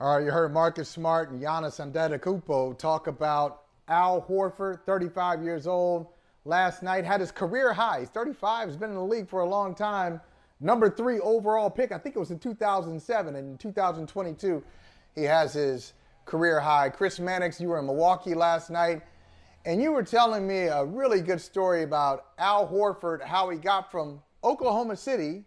All right, you heard Marcus Smart and Giannis Antetokounmpo talk about Al Horford, 35 years old. Last night had his career high. He's 35, has been in the league for a long time. Number 3 overall pick. I think it was in 2007. And in 2022, he has his career high. Chris Mannix, you were in Milwaukee last night, and you were telling me a really good story about Al Horford, how he got from Oklahoma City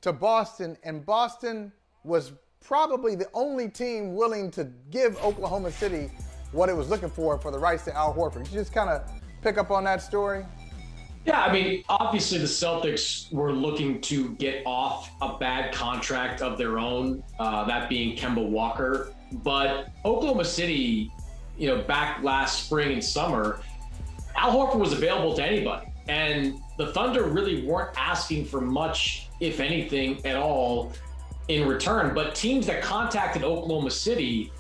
to Boston, and Boston was probably the only team willing to give Oklahoma City what it was looking for the rights to Al Horford. Could you just kind of pick up on that story? Yeah, I mean, obviously the Celtics were looking to get off a bad contract of their own, that being Kemba Walker. But Oklahoma City, back last spring and summer, Al Horford was available to anybody. And the Thunder really weren't asking for much, if anything at all, in return. But teams that contacted Oklahoma City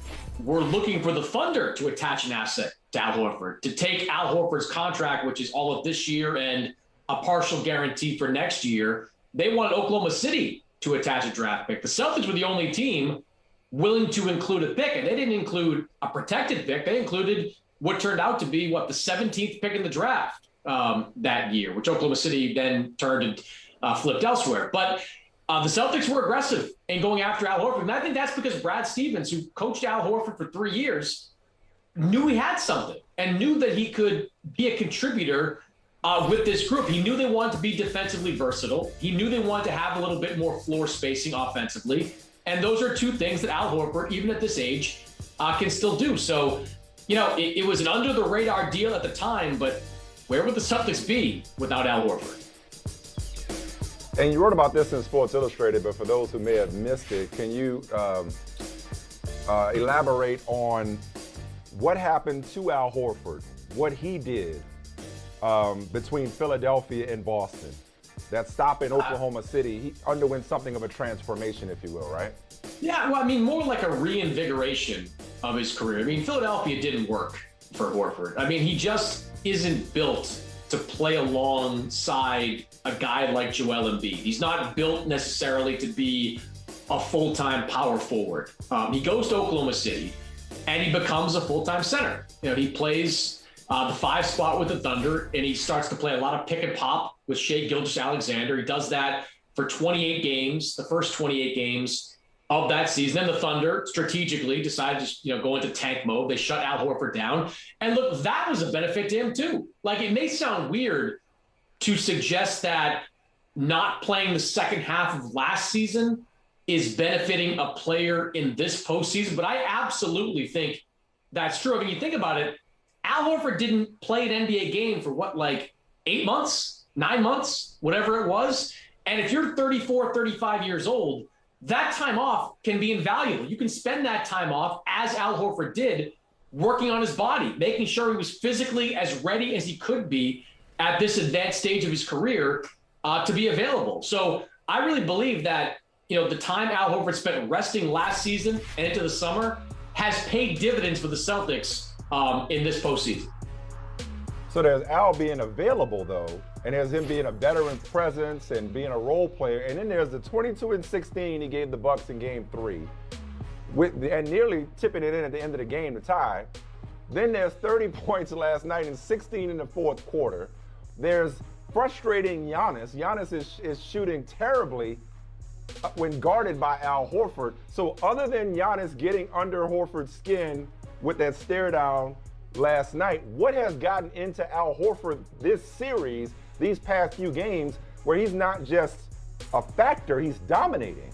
were looking for the Thunder to attach an asset to Al Horford, to take Al Horford's contract, which is all of this year and a partial guarantee for next year. They wanted Oklahoma City to attach a draft pick. The Celtics were the only team willing to include a pick, and they didn't include a protected pick. They included what turned out to be, the 17th pick in the draft that year, which Oklahoma City then turned and flipped elsewhere. But the Celtics were aggressive in going after Al Horford. And I think that's because Brad Stevens, who coached Al Horford for 3 years, knew he had something and knew that he could be a contributor with this group. He knew they wanted to be defensively versatile. He knew they wanted to have a little bit more floor spacing offensively. And those are two things that Al Horford, even at this age, can still do. So, it was an under-the-radar deal at the time, but where would the Celtics be without Al Horford? And you wrote about this in Sports Illustrated, but for those who may have missed it, can you elaborate on what happened to Al Horford, what he did between Philadelphia and Boston? That stop in Oklahoma City, he underwent something of a transformation, if you will, right? Yeah, well, more like a reinvigoration of his career. Philadelphia didn't work for Horford. He just isn't built to play alongside a guy like Joel Embiid. He's not built necessarily to be a full-time power forward. He goes to Oklahoma City and he becomes a full-time center. He plays the 5 spot with the Thunder, and he starts to play a lot of pick and pop with Shai Gilgeous-Alexander. He does that for 28 games, the first 28 games of that season. Then the Thunder strategically decided to go into tank mode. They shut Al Horford down. And look, that was a benefit to him too. It may sound weird to suggest that not playing the second half of last season is benefiting a player in this postseason, but I absolutely think that's true. You think about it, Al Horford didn't play an NBA game for 8 months, 9 months, whatever it was. And if you're 34, 35 years old, that time off can be invaluable. You can spend that time off, as Al Horford did, working on his body, making sure he was physically as ready as he could be at this advanced stage of his career to be available. So I really believe that, the time Al Horford spent resting last season and into the summer has paid dividends for the Celtics in this postseason. So there's Al being available, though, and there's him being a veteran's presence and being a role player. And then there's the 22-16 he gave the Bucks in Game 3, and nearly tipping it in at the end of the game to tie. Then there's 30 points last night and 16 in the fourth quarter. There's frustrating Giannis. Giannis is shooting terribly when guarded by Al Horford. So other than Giannis getting under Horford's skin with that stare down last night, what has gotten into Al Horford this series, these past few games, where he's not just a factor, he's dominating?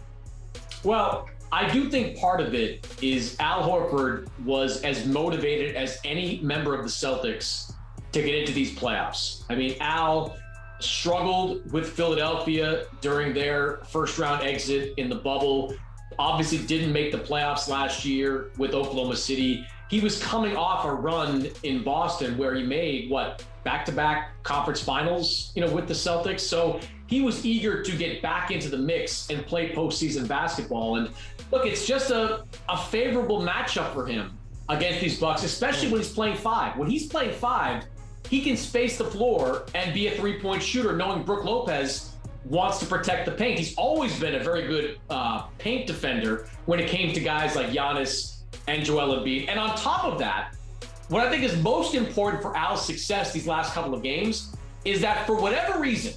Well, I do think part of it is Al Horford was as motivated as any member of the Celtics to get into these playoffs. Al struggled with Philadelphia during their first round exit in the bubble, obviously didn't make the playoffs last year with Oklahoma City. He was coming off a run in Boston where he made, back-to-back conference finals, with the Celtics. So he was eager to get back into the mix and play postseason basketball. And look, it's just a favorable matchup for him against these Bucks, especially when he's playing 5. When he's playing 5, he can space the floor and be a three-point shooter, knowing Brook Lopez wants to protect the paint. He's always been a very good paint defender when it came to guys like Giannis and Joel Embiid. And on top of that, what I think is most important for Al's success these last couple of games is that for whatever reason,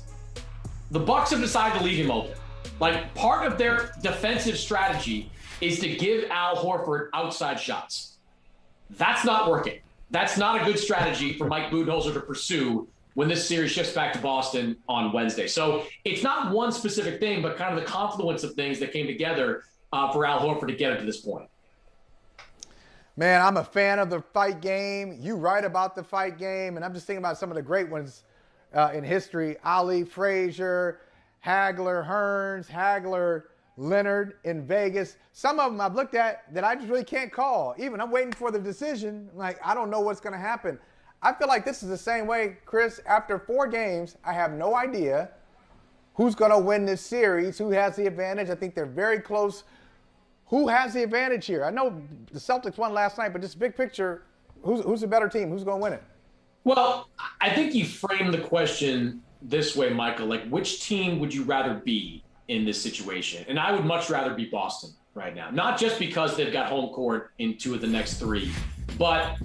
the Bucks have decided to leave him open. Like, part of their defensive strategy is to give Al Horford outside shots. That's not working. That's not a good strategy for Mike Budenholzer to pursue when this series shifts back to Boston on Wednesday. So it's not one specific thing, but kind of the confluence of things that came together for Al Horford to get him to this point. Man, I'm a fan of the fight game. You write about the fight game, and I'm just thinking about some of the great ones in history. Ali, Frazier, Hagler, Hearns, Hagler, Leonard in Vegas. Some of them I've looked at that I just really can't call. Even I'm waiting for the decision. Like, I don't know what's going to happen. I feel like this is the same way, Chris. After 4 games, I have no idea who's going to win this series, who has the advantage. I think they're very close. Who has the advantage here? I know the Celtics won last night, but just big picture, who's a better team? Who's going to win it? Well, I think you framed the question this way, Michael. Like, which team would you rather be in this situation? And I would much rather be Boston right now. Not just because they've got home court in 2 of the next 3, but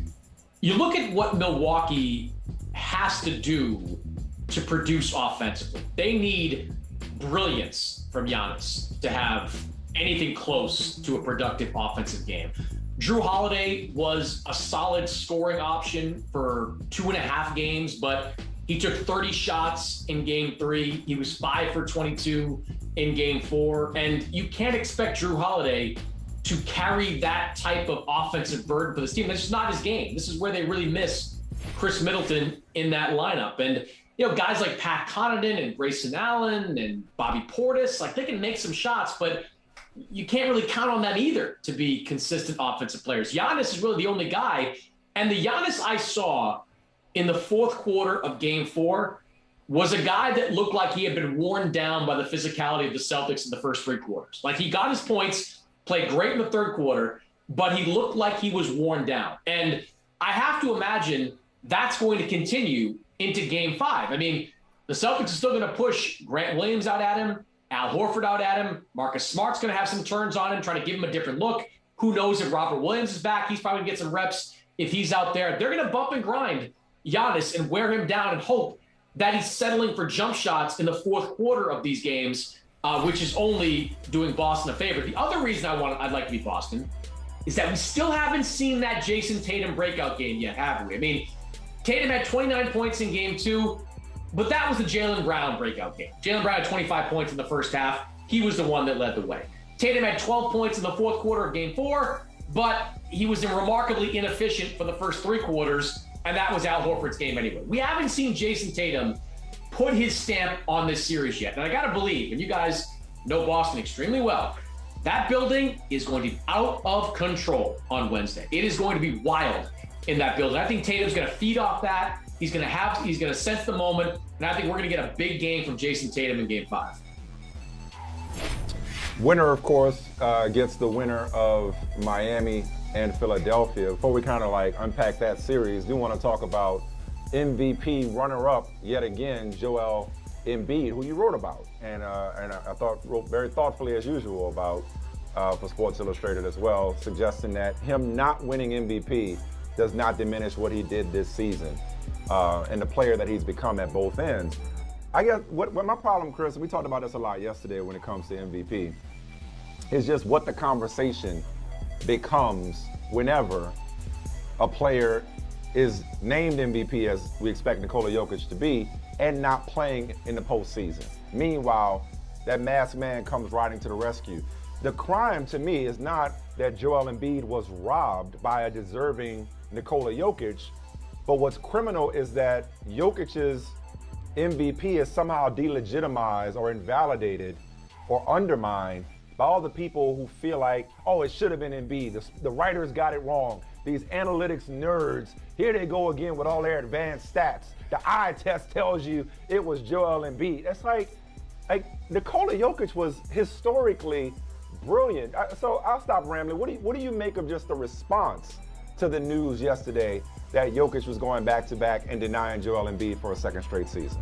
you look at what Milwaukee has to do to produce offensively. They need brilliance from Giannis to have anything close to a productive offensive game. Jrue Holiday was a solid scoring option for 2.5 games, but he took 30 shots in game 3. He was 5 for 22 in game 4. And you can't expect Jrue Holiday to carry that type of offensive burden for this team. That's just not his game. This is where they really miss Chris Middleton in that lineup. And, you know, guys like Pat Connaughton and Grayson Allen and Bobby Portis, like, they can make some shots, but you can't really count on them either to be consistent offensive players. Giannis is really the only guy. And the Giannis I saw in the 4th quarter of game 4 was a guy that looked like he had been worn down by the physicality of the Celtics in the first 3 quarters. Like, he got his points, played great in the 3rd quarter, but he looked like he was worn down. And I have to imagine that's going to continue into game 5. I mean, the Celtics are still going to push Grant Williams out at him, Al Horford out at him. Marcus Smart's going to have some turns on him, trying to give him a different look. Who knows if Robert Williams is back? He's probably going to get some reps if he's out there. They're going to bump and grind Giannis and wear him down and hope that he's settling for jump shots in the 4th quarter of these games, which is only doing Boston a favor. The other reason I'd like to be Boston is that we still haven't seen that Jason Tatum breakout game yet, have we? I mean, Tatum had 29 points in game 2, but that was the Jaylen Brown breakout game. Jaylen Brown had 25 points in the first half. He was the one that led the way. Tatum had 12 points in the 4th quarter of game 4, but he was remarkably inefficient for the first 3 quarters, and that was Al Horford's game anyway. We haven't seen Jason Tatum put his stamp on this series yet. And I got to believe, and you guys know Boston extremely well, that building is going to be out of control on Wednesday. It is going to be wild in that building. I think Tatum's going to feed off that. He's going to sense the moment, and I think we're going to get a big game from Jason Tatum in game 5. Winner, of course, gets the winner of Miami and Philadelphia. Before we kind of like unpack that series, do want to talk about MVP runner-up yet again, Joel Embiid, who you wrote about, and I thought wrote very thoughtfully as usual about for Sports Illustrated as well, suggesting that him not winning MVP does not diminish what he did this season and the player that he's become at both ends. I guess what my problem, Chris, and we talked about this a lot yesterday when it comes to MVP, is just what the conversation becomes whenever a player is named MVP, as we expect Nikola Jokic to be, and not playing in the postseason. Meanwhile, that masked man comes riding to the rescue. The crime to me is not that Joel Embiid was robbed by a deserving Nikola Jokic, but what's criminal is that Jokic's MVP is somehow delegitimized or invalidated or undermined by all the people who feel like, oh, it should have been Embiid. The writers got it wrong. These analytics nerds, here they go again with all their advanced stats. The eye test tells you it was Joel Embiid. It's like Nikola Jokic was historically brilliant. So I'll stop rambling. What do you make of just the response to the news yesterday that Jokic was going back-to-back and denying Joel Embiid for a second straight season?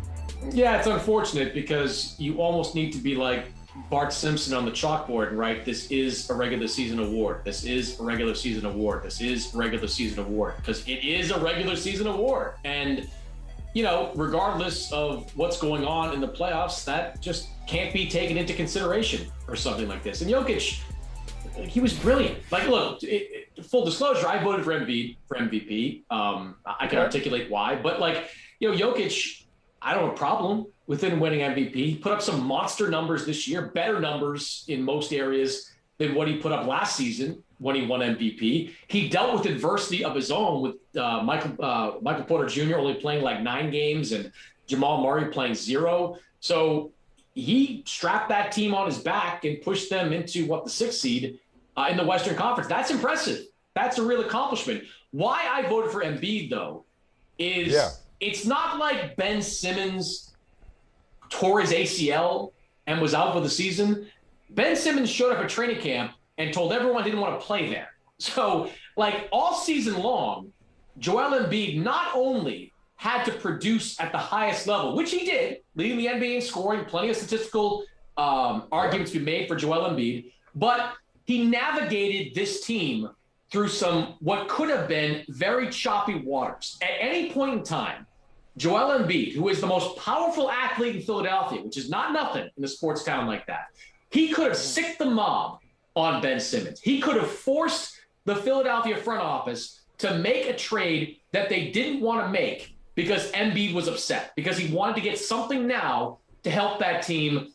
Yeah, it's unfortunate because you almost need to be like Bart Simpson on the chalkboard, right? This is a regular season award. This is a regular season award. This is a regular season award, because it is a regular season award. And, regardless of what's going on in the playoffs, that just can't be taken into consideration for something like this. And Jokic, he was brilliant. Like, look, full disclosure, I voted for Embiid for MVP. I can articulate why, but Jokic, I don't have a problem with him winning MVP. He put up some monster numbers this year, better numbers in most areas than what he put up last season when he won MVP. He dealt with adversity of his own with Michael Porter Jr. only playing like 9 games and Jamal Murray playing 0. So he strapped that team on his back and pushed them into the 6th seed in the Western Conference. That's impressive. That's a real accomplishment. Why I voted for Embiid, though, is it's not like Ben Simmons tore his ACL and was out for the season. Ben Simmons showed up at training camp and told everyone he didn't want to play there. So, all season long, Joel Embiid not only had to produce at the highest level, which he did, leading the NBA in scoring, plenty of statistical arguments to be made for Joel Embiid, but he navigated this team through what could have been very choppy waters. At any point in time, Joel Embiid, who is the most powerful athlete in Philadelphia, which is not nothing in a sports town like that, he could have sicked the mob on Ben Simmons. He could have forced the Philadelphia front office to make a trade that they didn't want to make because Embiid was upset, because he wanted to get something now to help that team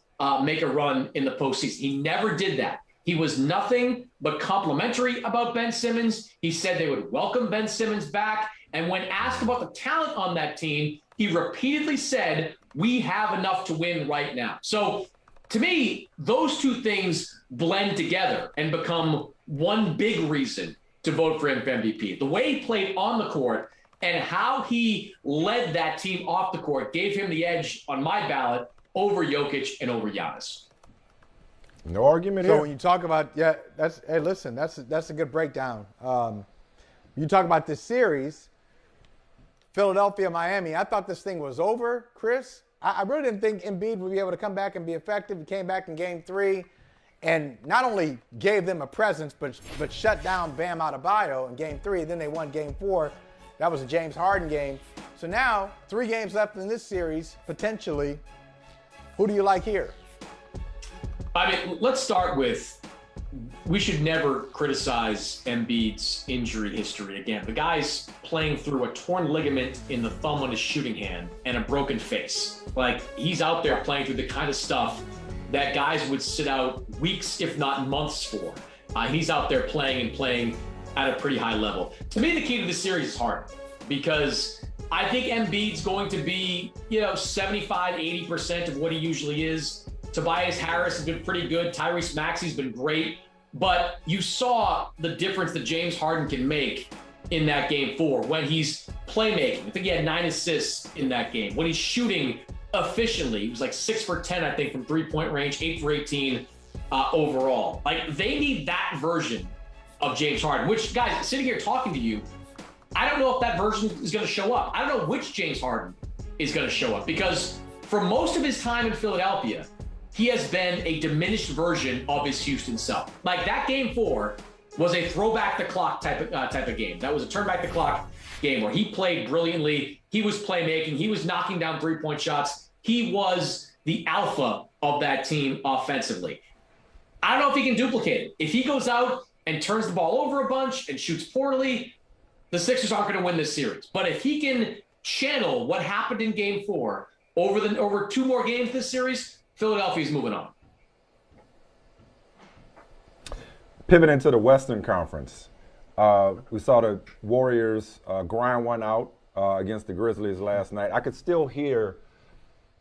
make a run in the postseason. He never did that. He was nothing but complimentary about Ben Simmons. He said they would welcome Ben Simmons back. And when asked about the talent on that team, he repeatedly said, we have enough to win right now. So to me, those two things blend together and become one big reason to vote for him for MVP. The way he played on the court and how he led that team off the court gave him the edge on my ballot over Jokic and over Giannis. No argument here. So when you talk about, that's a good breakdown. You talk about this series, Philadelphia, Miami. I thought this thing was over, Chris. I really didn't think Embiid would be able to come back and be effective. He came back in Game 3 and not only gave them a presence, but shut down Bam Adebayo in Game 3. Then they won Game 4. That was a James Harden game. So now, 3 games left in this series, potentially. Who do you like here? I mean, let's start with, we should never criticize Embiid's injury history again. The guy's playing through a torn ligament in the thumb on his shooting hand and a broken face. He's out there playing through the kind of stuff that guys would sit out weeks, if not months for. He's out there playing at a pretty high level. To me, the key to this series is Harden, because I think Embiid's going to be, 75, 80% of what he usually is. Tobias Harris has been pretty good. Tyrese Maxey's been great. But you saw the difference that James Harden can make in that Game 4 when he's playmaking. I think he had 9 assists in that game. When he's shooting efficiently, he was 6 for 10, I think, from three-point range, 8 for 18 overall. They need that version of James Harden, which, guys, sitting here talking to you, I don't know if that version is going to show up. I don't know which James Harden is going to show up, because for most of his time in Philadelphia, he has been a diminished version of his Houston self. That Game 4 was a throwback the clock type of game. That was a turn back the clock game where he played brilliantly. He was playmaking. He was knocking down three-point shots. He was the alpha of that team offensively. I don't know if he can duplicate it. If he goes out and turns the ball over a bunch and shoots poorly, the Sixers aren't going to win this series. But if he can channel what happened in Game 4 over 2 more games this series, Philadelphia's moving on. Pivoting to the Western Conference, we saw the Warriors grind one out against the Grizzlies last night. I could still hear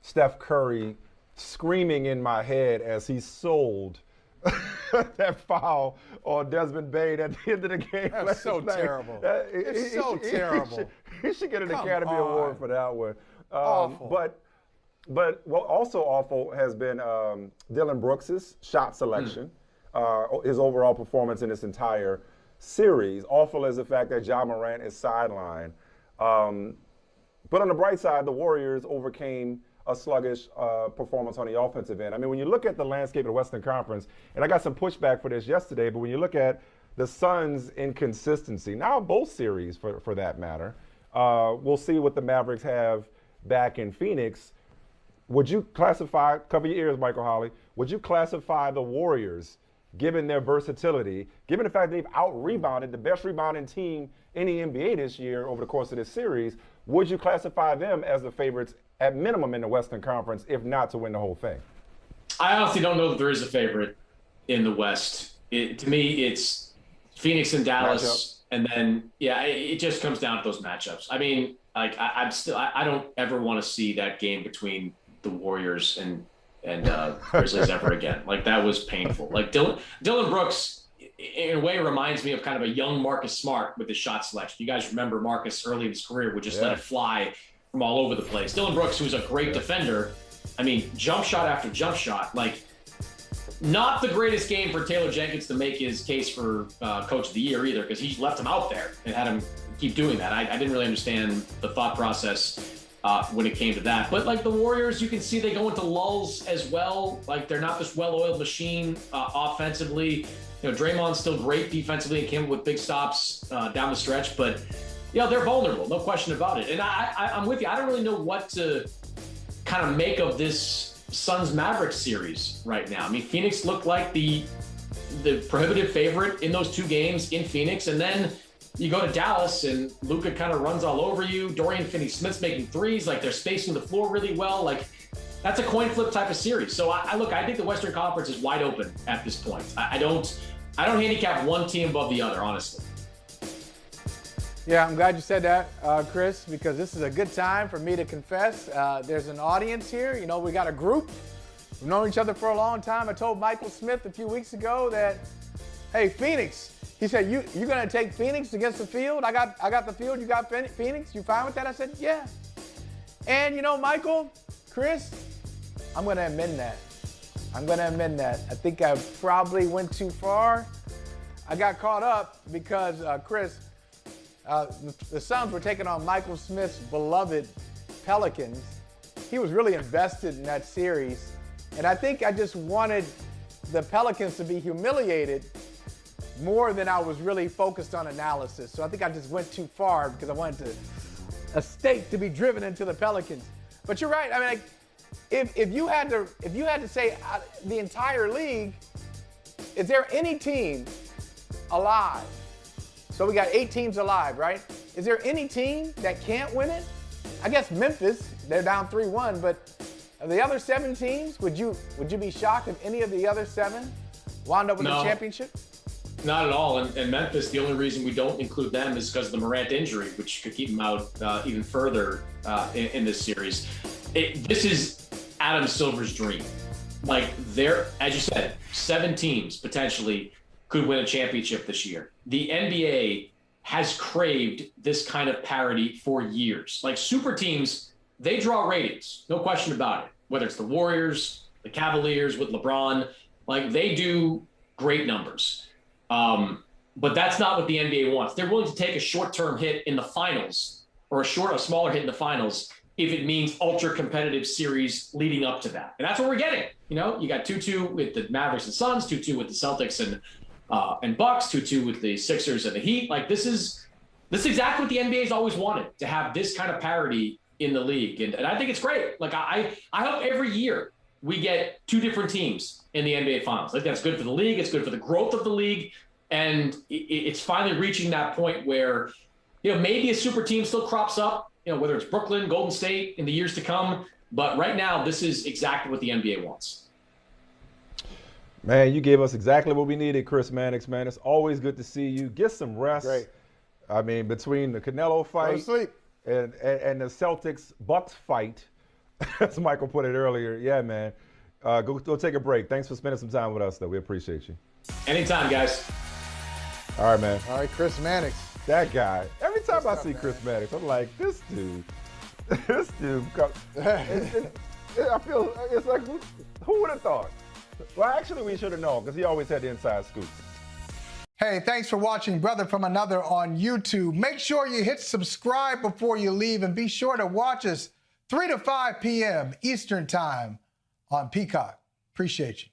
Steph Curry screaming in my head as he sold that foul on Desmond Bane at the end of the game. That's so terrible. It's so terrible. He should get an Academy Award for that one. Awful. But what also awful has been Dylan Brooks' shot selection, his overall performance in this entire series. Awful as the fact that Ja Morant is sidelined. But on the bright side, the Warriors overcame a sluggish performance on the offensive end. I mean, when you look at the landscape of the Western Conference, and I got some pushback for this yesterday, but when you look at the Suns' inconsistency, now both series for that matter, we'll see what the Mavericks have back in Phoenix. Would you classify, cover your ears, Michael Holley, would you classify the Warriors, given their versatility, given the fact they've out-rebounded the best rebounding team in the NBA this year over the course of this series, would you classify them as the favorites at minimum in the Western Conference, if not to win the whole thing? I honestly don't know that there is a favorite in the West. To me, it's Phoenix and Dallas, and then, it just comes down to those matchups. I mean, like, I don't ever want to see that game between the Warriors and Grizzlies ever again. Like, that was painful. Like, Dylan Brooks, in a way, reminds me of kind of a young Marcus Smart with his shot selection. You guys remember Marcus early in his career would just let it fly from all over the place. Dylan Brooks, who's a great defender, I mean, jump shot after jump shot. Like, not the greatest game for Taylor Jenkins to make his case for Coach of the Year either, because he left him out there and had him keep doing that. I didn't really understand the thought process when it came to that. But, like, the Warriors, you can see they go into lulls as well. Like, they're not this well-oiled machine offensively. You know, Draymond's still great defensively and came up with big stops down the stretch. But, they're vulnerable, no question about it. And I'm with you. I don't really know what to kind of make of this Suns-Mavericks series right now. I mean, Phoenix looked like the prohibitive favorite in those two games in Phoenix. And then you go to Dallas and Luka kind of runs all over you. Dorian Finney-Smith's making threes. Like, they're spacing the floor really well. Like, that's a coin flip type of series. So I think the Western Conference is wide open at this point. I don't handicap one team above the other, honestly. Yeah, I'm glad you said that, Chris, because this is a good time for me to confess. There's an audience here. You know, we got a group. We've known each other for a long time. I told Michael Smith a few weeks ago that, hey, Phoenix. He said, you're going to take Phoenix against the field? I got the field. You got Phoenix? You fine with that? I said, yeah. And, Michael, Chris, I'm going to amend that. I think I probably went too far. I got caught up because, Chris, the Suns were taking on Michael Smith's beloved Pelicans. He was really invested in that series. And I think I just wanted the Pelicans to be humiliated more than I was really focused on analysis. So I think I just went too far because I wanted a stake to be driven into the Pelicans. But you're right. I mean, like, if you had to say the entire league, is there any team alive? So we got 8 teams alive, right? Is there any team that can't win it? I guess Memphis, they're down 3-1, but of the other 7 teams, would you be shocked if any of the other 7 wound up with a championship? Not at all. And Memphis, the only reason we don't include them is because of the Morant injury, which could keep them out even further in this series. This is Adam Silver's dream. Like, as you said, 7 teams potentially could win a championship this year. The NBA has craved this kind of parity for years. Like, super teams, they draw ratings, no question about it. Whether it's the Warriors, the Cavaliers with LeBron, like, they do great numbers. But that's not what the NBA wants. They're willing to take a short-term hit in the finals or a smaller hit in the finals if it means ultra-competitive series leading up to that. And that's what we're getting. You got 2-2 with the Mavericks and Suns, 2-2 with the Celtics and Bucks, 2-2 with the Sixers and the Heat. Like, this is exactly what the NBA's always wanted, to have this kind of parity in the league. And I think it's great. Like, I hope every year we get 2 different teams in the NBA Finals. I think that's good for the league. It's good for the growth of the league. And it's finally reaching that point where, maybe a super team still crops up, whether it's Brooklyn, Golden State in the years to come. But right now, this is exactly what the NBA wants. Man, you gave us exactly what we needed, Chris Mannix, man. It's always good to see you. Get some rest. Great. I mean, between the Canelo fight and the Celtics-Bucks fight, as Michael put it earlier, yeah, man. Go take a break. Thanks for spending some time with us, though. We appreciate you. Anytime, guys. All right, man. All right, Chris Mannix. That guy. Every time I see Chris Mannix, I'm like, this dude. I feel it's like, who would have thought? Well, actually, we should have known because he always had the inside scoop. Hey, thanks for watching Brother from Another on YouTube. Make sure you hit subscribe before you leave, and be sure to watch us 3 to 5 p.m. Eastern Time on Peacock. Appreciate you.